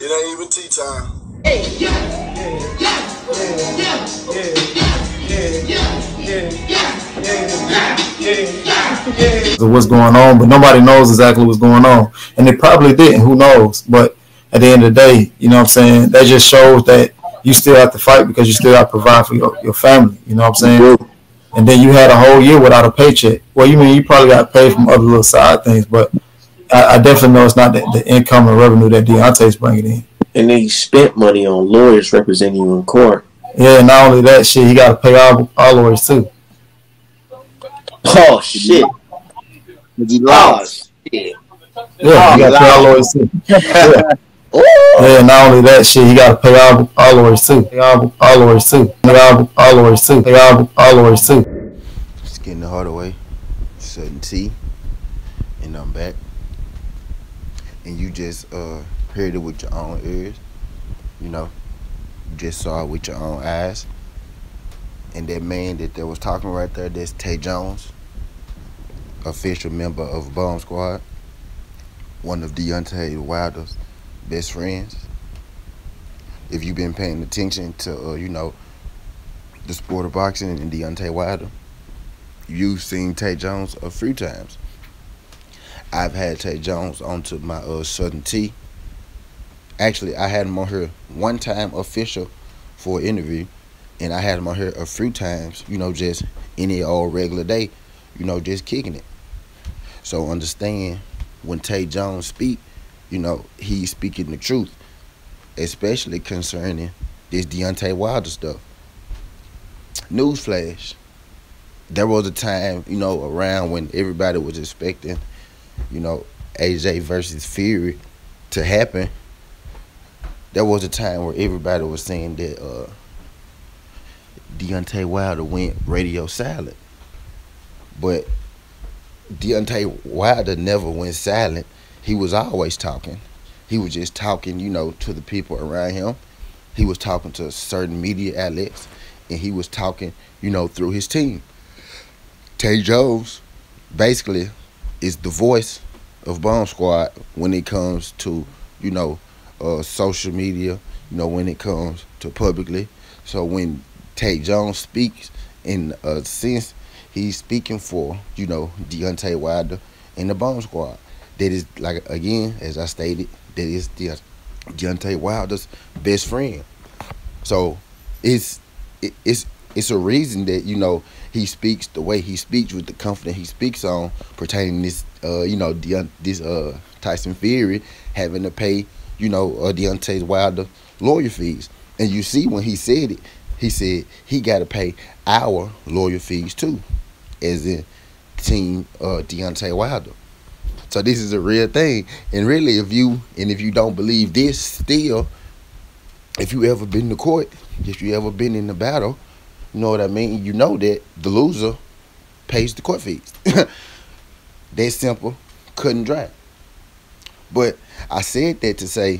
It ain't even tea time. Of what's going on, but nobody knows exactly what's going on, and they probably didn't. Who knows? But at the end of the day, you know what I'm saying, that just shows that you still have to fight because you still have to provide for your family. You know what I'm saying? And then you had a whole year without a paycheck. Well, you mean you probably got paid from other little side things, but I definitely know it's not the income and revenue that Deontay's bringing in. And then he spent money on lawyers representing you in court. Yeah, not only that shit, he got to pay all lawyers too. Oh shit! He lost. Shit. Yeah, he got to pay all lawyers too. Yeah. Yeah, not only that shit, he got to pay all lawyers too. All lawyers too. All lawyers too. All lawyers too. Just getting the hard away, Sudden T, and I'm back. And you just heard it with your own ears, you know. You just saw it with your own eyes. And that man that was talking right there, that's Tay Jones, official member of Bomb Squad, one of Deontay Wilder's best friends. If you've been paying attention to, you know, the sport of boxing and Deontay Wilder, you've seen Tay Jones a few times. I've had Tay Jones onto my Southern T. Actually, I had him on here one time official for an interview, and I had him on here a few times, you know, just any old regular day, you know, just kicking it. So understand, when Tay Jones speak, you know, he's speaking the truth, especially concerning this Deontay Wilder stuff. Newsflash, there was a time, you know, around when everybody was expecting, you know, AJ versus Fury to happen. There was a time where everybody was saying that Deontay Wilder went radio silent. But Deontay Wilder never went silent. He was always talking. He was just talking, you know, to the people around him. He was talking to certain media outlets, and he was talking, you know, through his team. Tay Jones basically is the voice of Bomb Squad when it comes to, you know, social media, you know, when it comes to publicly. So when Tay Jones speaks, in a sense, he's speaking for, you know, Deontay Wilder and the Bomb Squad. That is, like, again, as I stated, that is Deontay Wilder's best friend. So it's a reason that, you know, he speaks the way he speaks, with the confidence he speaks on, pertaining this, you know, Tyson Fury having to pay, you know, Deontay Wilder lawyer fees. And you see when he said it, he said he got to pay our lawyer fees too, as in team Deontay Wilder. So this is a real thing. And really, if you don't believe this, still, if you ever been to court, if you ever been in the battle, you know what I mean? You know that the loser pays the court fees. That simple, cut and dry. But I said that to say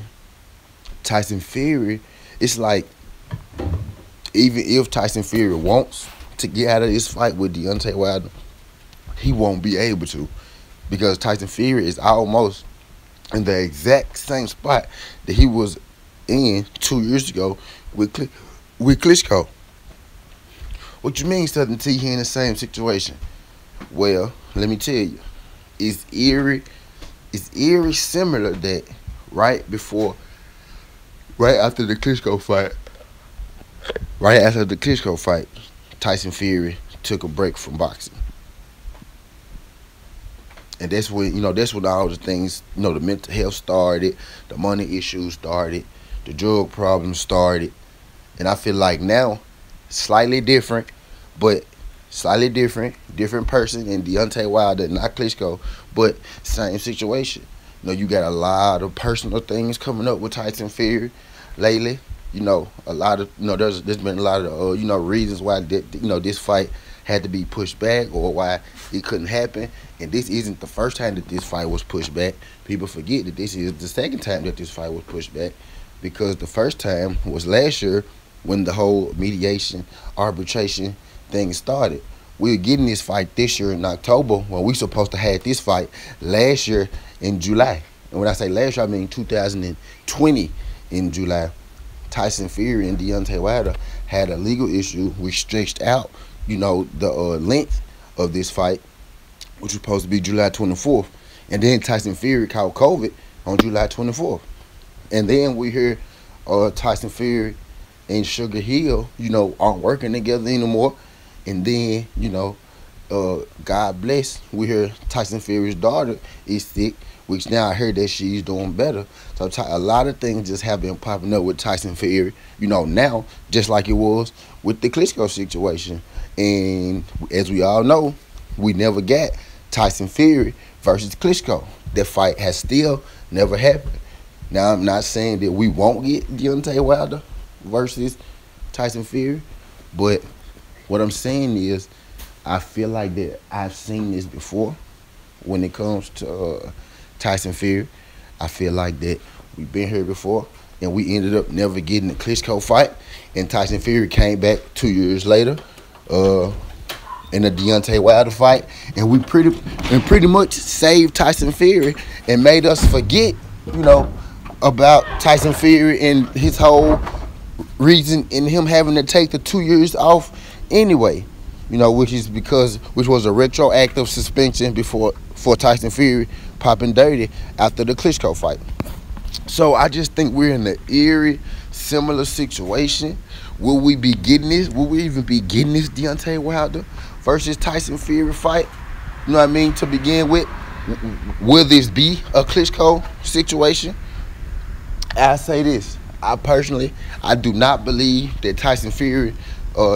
Tyson Fury, it's like, even if Tyson Fury wants to get out of this fight with Deontay Wilder, he won't be able to, because Tyson Fury is almost in the exact same spot that he was in 2 years ago with Klitschko. What you mean, Southern T, he in the same situation? Well, let me tell you, it's eerie similar that right after the Klitschko fight, Tyson Fury took a break from boxing. And that's when, you know, that's when all the things, you know, the mental health started, the money issues started, the drug problems started. And I feel like now, slightly different, different person in Deontay Wilder, not Klitschko, but same situation. You know, you got a lot of personal things coming up with Tyson Fury lately. You know, a lot of, you know, there's been a lot of, you know, reasons why, you know, this fight had to be pushed back, or why it couldn't happen. And this isn't the first time that this fight was pushed back. People forget that this is the second time that this fight was pushed back, because the first time was last year when the whole mediation, arbitration thing started. We were getting this fight this year in October, when we supposed to have this fight last year in July. And when I say last year, I mean 2020 in July. Tyson Fury and Deontay Wilder had a legal issue which stretched out, the length of this fight, which was supposed to be July 24th. And then Tyson Fury caught COVID on July 24th. And then we hear Tyson Fury and Sugar Hill, aren't working together anymore. And then, God bless, we hear Tyson Fury's daughter is sick, which now I heard that she's doing better. So a lot of things just have been popping up with Tyson Fury, now, just like it was with the Klitschko situation. And as we all know, we never got Tyson Fury versus Klitschko. That fight has still never happened. Now, I'm not saying that we won't get Deontay Wilder versus Tyson Fury, but what I'm saying is I feel like that I've seen this before when it comes to Tyson Fury. I feel like that we've been here before, and we ended up never getting the Klitschko fight, and Tyson Fury came back 2 years later in the Deontay Wilder fight, and we pretty much saved Tyson Fury and made us forget, about Tyson Fury and his whole reason in him having to take the 2 years off anyway, which was a retroactive suspension for Tyson Fury popping dirty after the Klitschko fight. So I just think we're in an eerie, similar situation. Will we be getting this? Will we even be getting this Deontay Wilder versus Tyson Fury fight? You know what I mean? To begin with, will this be a Klitschko situation? I say this. I do not believe that Tyson Fury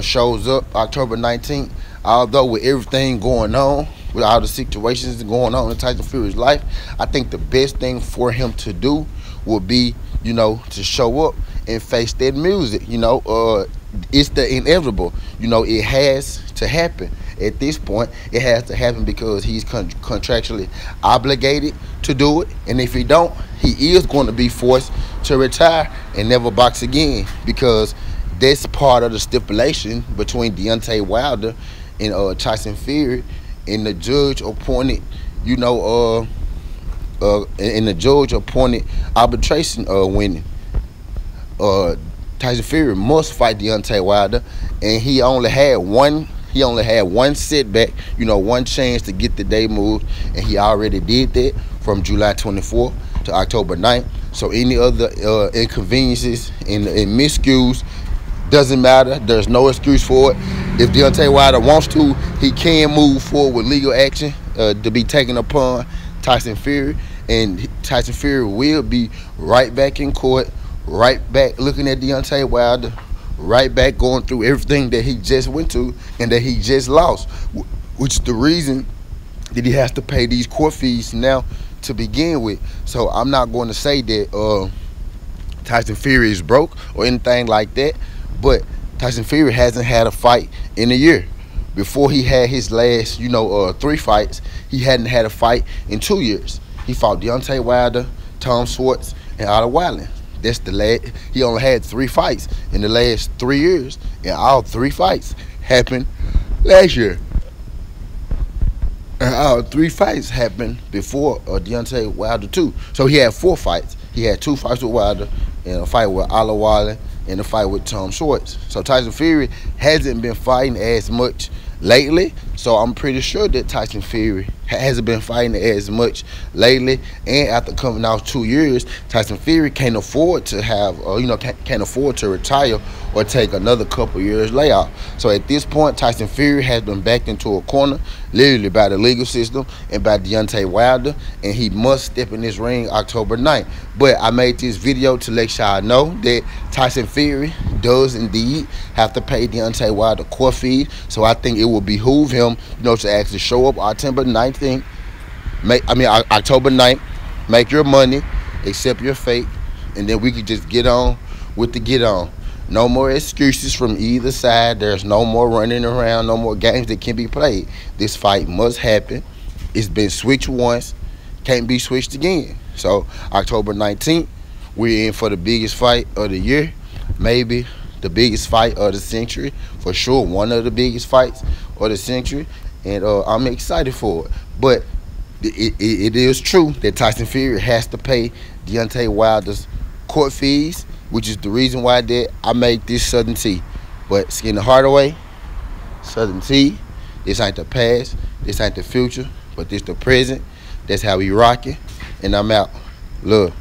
shows up October 19th. Although with everything going on, with all the situations going on in Tyson Fury's life, I think the best thing for him to do would be, to show up and face that music. It's the inevitable. It has to happen. At this point, it has to happen because he's contractually obligated to do it. And if he don't, he is going to be forced to retire and never box again, because that's part of the stipulation between Deontay Wilder and Tyson Fury, and the judge appointed, and the judge appointed arbitration winning. Tyson Fury must fight Deontay Wilder, and he only had one setback, one chance to get the day moved, and he already did that from July 24th to October 9th. So any other inconveniences and miscues doesn't matter. There's no excuse for it. If Deontay Wilder wants to, he can move forward with legal action to be taken upon Tyson Fury, and Tyson Fury will be right back in court, right back looking at Deontay Wilder, right back going through everything that he just went to and that he just lost, which is the reason that he has to pay these court fees now to begin with. So I'm not going to say that Tyson Fury is broke or anything like that, but Tyson Fury hasn't had a fight in a year. Before he had his last, 3 fights, he hadn't had a fight in 2 years. He fought Deontay Wilder, Tom Schwartz, and Otto Wallin. That's the last. He only had 3 fights in the last 3 years, and all 3 fights happened last year. And all 3 fights happened before Deontay Wilder too. So he had 4 fights. He had 2 fights with Wilder, and a fight with Otto Wallin, and a fight with Tom Schwartz. So Tyson Fury hasn't been fighting as much lately. So I'm pretty sure that Tyson Fury hasn't been fighting as much lately. And after coming out 2 years, Tyson Fury can't afford to have, can't afford to retire or take another couple years layoff. So at this point, Tyson Fury has been backed into a corner, literally by the legal system and by Deontay Wilder, and he must step in this ring October 9th. But I made this video to let y'all know that Tyson Fury does indeed have to pay Deontay Wilder court fees. So I think it will behoove him, to actually show up October 19th, October 9th, make your money, accept your fate, and then we can just get on with the get on. No more excuses from either side. There's no more running around, no more games that can be played. This fight must happen. It's been switched once, can't be switched again. So October 19th, we're in for the biggest fight of the year, maybe the biggest fight of the century, for sure one of the biggest fights of the century, and I'm excited for it. But it is true that Tyson Fury has to pay Deontay Wilder's court fees, which is the reason why that I make this Southern tea. But Skin the Heart Away, Southern tea. This ain't the past, this ain't the future, but this the present. That's how we rockin', and I'm out. Love.